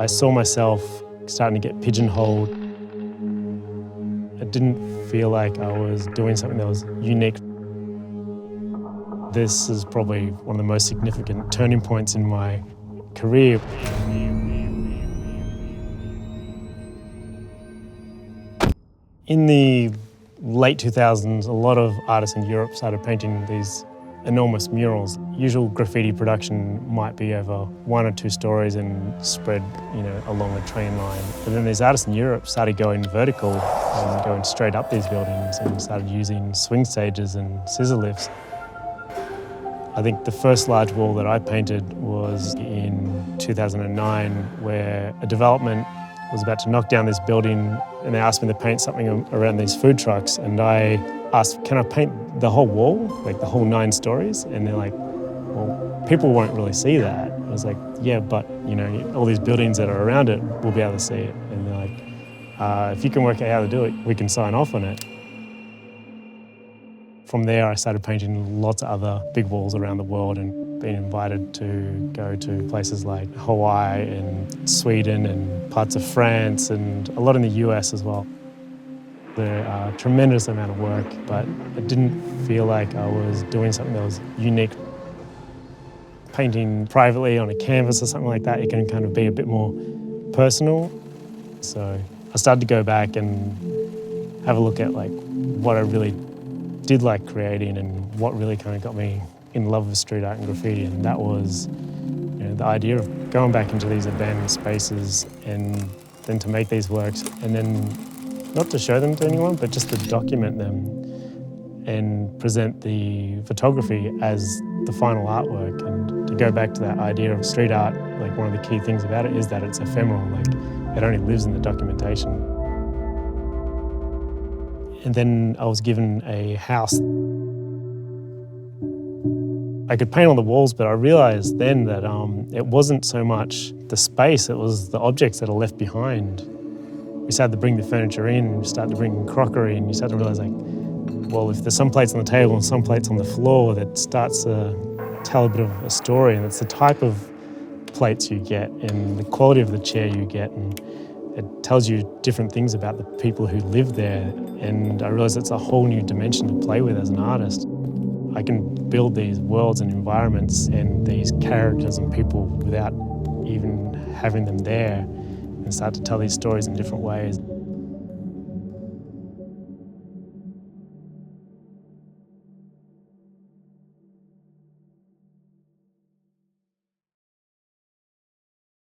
I saw myself starting to get pigeonholed. It didn't feel like I was doing something that was unique. This is probably one of the most significant turning points in my career. In the late 2000s, a lot of artists in Europe started painting these enormous murals. Usual graffiti production might be over 1 or 2 stories and spread, along a train line. But then these artists in Europe started going vertical and going straight up these buildings and started using swing stages and scissor lifts. I think the first large wall that I painted was in 2009, where a development was about to knock down this building and they asked me to paint something around these food trucks, and I asked, can I paint the whole wall, like the whole 9 stories? And they're like, well, people won't really see that. I was like, yeah, but all these buildings that are around it will be able to see it. And they're like, if you can work out how to do it, we can sign off on it. From there, I started painting lots of other big walls around the world and being invited to go to places like Hawaii and Sweden and parts of France and a lot in the US as well. There are a tremendous amount of work, but it didn't feel like I was doing something that was unique. Painting privately on a canvas or something like that, it can kind of be a bit more personal. So I started to go back and have a look at what I really did like creating and what really kind of got me in love with street art and graffiti, and that was the idea of going back into these abandoned spaces and then to make these works and then not to show them to anyone, but just to document them and present the photography as the final artwork. And to go back to that idea of street art, one of the key things about it is that it's ephemeral, it only lives in the documentation. And then I was given a house. I could paint on the walls, but I realized then that it wasn't so much the space, it was the objects that are left behind. We started to bring the furniture in, we started to bring crockery, and you start to realize, well, if there's some plates on the table and some plates on the floor, that starts to tell a bit of a story, and it's the type of plates you get and the quality of the chair you get, and it tells you different things about the people who live there. And I realized it's a whole new dimension to play with as an artist. I can build these worlds and environments and these characters and people without even having them there and start to tell these stories in different ways.